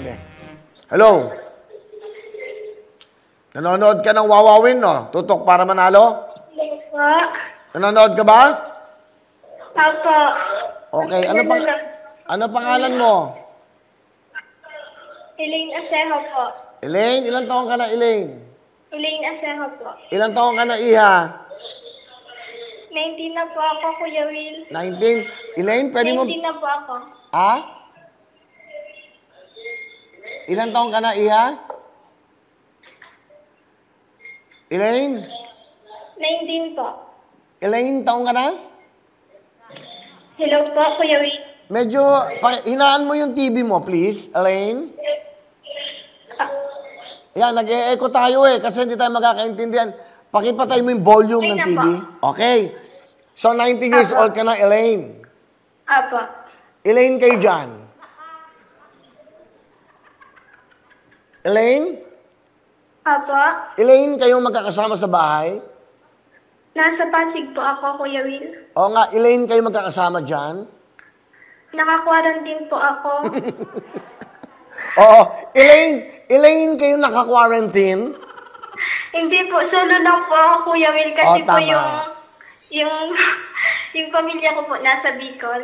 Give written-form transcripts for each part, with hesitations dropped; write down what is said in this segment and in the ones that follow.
hindi. Hello? Nanonood ka ng Wawawin, no? Tutok para manalo? Po. Nanonood ka ba? Opo. Okay, ano pangalan mo? Elaine Asejo po. Elaine, ilang taong ka na, Elaine? Elaine Asejo po. Ilang taong ka na, Iha? 19 na po ako, Kuya Will. 19? Elaine, pwede mo... 19 na po ako. Ha? Ilang taong ka na, Iha? Elaine? 19 po. Elaine, taong ka na? Hello po, Kuya Will. Medyo, hinaan mo yung TV mo, please, Elaine. Yan, nag-e-echo tayo kasi hindi tayo magkakaintindihan. Pakipatay mo yung volume ng TV. Okay. So, 19 years old ka na, Elaine. Apo. Elaine, kayo dyan. Elaine? Apo. Elaine, kayong magkakasama sa bahay? Nasa Pasig po ako, Kuya Will. Oo nga, Elaine, kayo magkakasama dyan? Naka-quarantine po ako. Oo. Elaine, kayo naka-quarantine? Hindi po, solo lang po ako, Kuya Will. Kasi po tama. yung pamilya ko po nasa Bicol.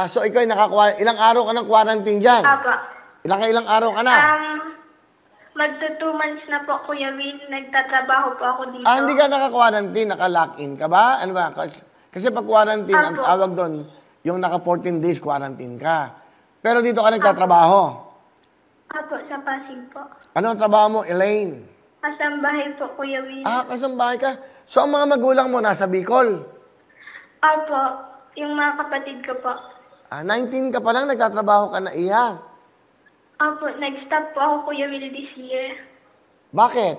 So ikaw ay ilang araw ka ng quarantine dyan? Apo. Ilang araw ka na? Magto 2 months na po, Kuya Will. Nagtatrabaho po ako dito. Hindi ka naka-quarantine, naka-lock-in ka ba? Ano ba? Kasi pag quarantine, ang tawag doon, yung naka 14 days quarantine ka. Pero dito ka nagtatrabaho? Apo, sa Pasig po. Ano ang trabaho mo, Elaine? Kasambahay po, Kuya Will. Kasambahay ka. So ang mga magulang mo nasa Bicol? Apo, yung mga kapatid ko po. 19 ka pa lang, nagtatrabaho ka na, Iha. Apo, nag-stop po ako, Kuya Will, this year. Bakit?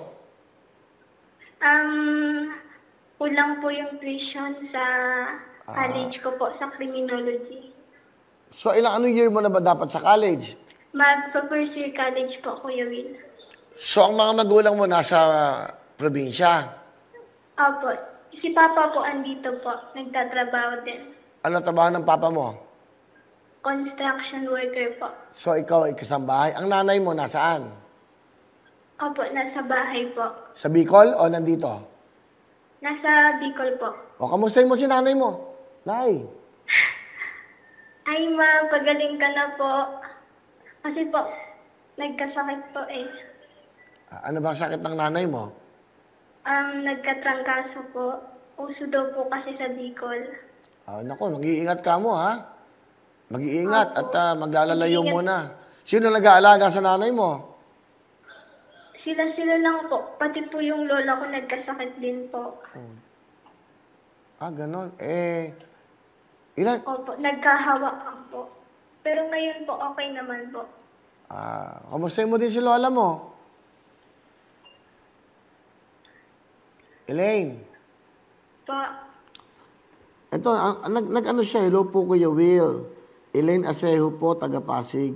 Kulang po yung tuition sa college ko po, sa criminology. So anong year mo na ba dapat sa college? Mag-first year college po, Kuya Will. So ang mga magulang mo nasa probinsya? Apo, si Papa po andito po, nagtatrabaho din. Ano trabaho ng papa mo? Construction worker po. So ikaw ay kasambahay. Ang nanay mo nasaan? Opo, nasa bahay po. Sa Bicol o nandito? Nasa Bicol po. O kamustahin mo si nanay mo? Nay. Ay ma, pagaling ka na po. Kasi po, nagkasakit po eh. Ano ba ang sakit ng nanay mo? Nagkatrangkaso po. Uso daw po kasi sa Bicol. Naku, mag-iingat ka mo ha. Mag-iingat at maglalalayo muna. Sino nag-aalaga sa nanay mo? Sila lang po. Pati po yung lola ko nagkasakit din po. Ganon. Opo, nagkahawakan po. Pero ngayon po, okay naman po. Kamustahin mo din si lola mo? Elaine. Po. Ito, nag-ano siya, hello po Kuya Will. Elaine Asejo po, taga Pasig.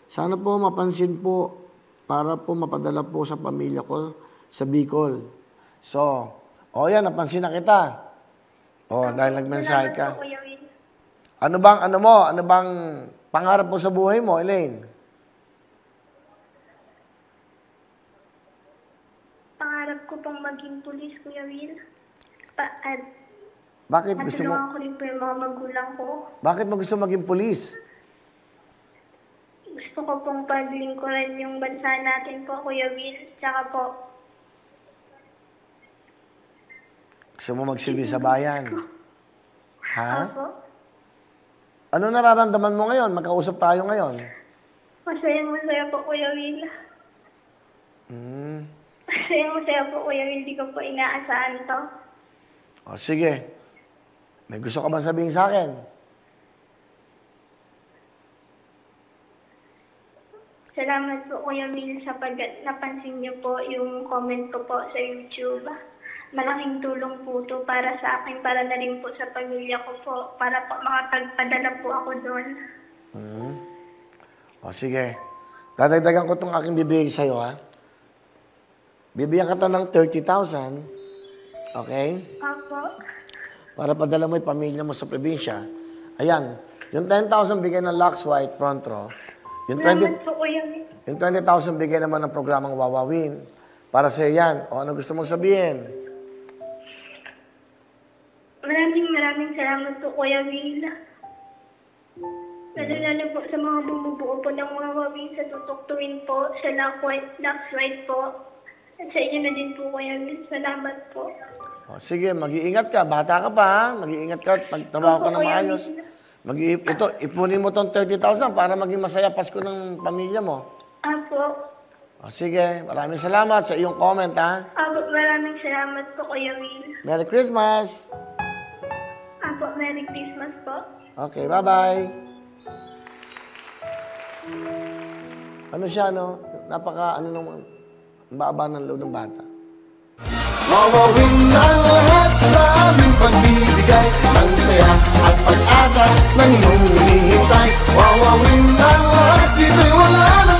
Sana po mapansin po para po mapadala po sa pamilya ko sa Bicol. So, yan, napansin na kita. Dahil nagmensahe ka. Ano bang pangarap mo sa buhay mo, Elaine? Pangarap ko pong maging pulis, Kuya Will. Bakit gusto mo? Matulungan ko rin po yung mga magulang ko. Bakit mo gusto maging pulis? Gusto ko pong paglingkuran yung bansa natin po, Kuya Will. Tsaka po, gusto mo magsilbi sa bayan? Ha? Opo. Ano nararamdaman mo ngayon? Magkausap tayo ngayon. Masaya po, Kuya Will. Masaya po, Kuya Will. Hindi ko po inaasahan to. Sige. May gusto ka bang sabihin sa akin? Salamat po, Kuya Will, sa napansin niyo po yung comment ko po sa YouTube. Malaking tulong po to para sa akin, para na rin po sa pamilya ko po, para po makapagpadala po ako doon. Sige. Dadagdagan ko itong aking bibigay sa'yo, ha? Bibigyan ka ng 30,000. Okay? Opo. Para padala mo yung pamilya mo sa probinsya. Ayan. Yung 10,000 bigay ng Lux White front row. Yung Salamat po, Kuya Will. Yung 20,000 bigay naman ng programang Wawawin. Para sa yan. O ano gusto mong sabihin? Maraming salamat po, Kuya Will. Lalo po sa mga bumubuo po ng Wawawin sa tutuktuin po, sa Lux White po. At sa inyo na din po, Kuya Will. Salamat po. O, sige, mag-iingat ka. Bata ka pa, ha? Mag-iingat ka at magtrabaho ka na Opo, Kuya maayos. Will. Ito, ipunin mo tong 30,000 para maging masaya Pasko ng pamilya mo. Apo. O, sige, maraming salamat sa iyong comment, ha? Apo, maraming salamat po, Kuya Will. Merry Christmas! Apo, Merry Christmas po. Okay, bye-bye! Ano siya, no? Napaka, naman, baba ng loob ng bata. Wawawin ang lahat sa aming pagbibigay ng saya at pag-asa ng iyong hinihintay. Wawawin ang lahat, dito'y wala na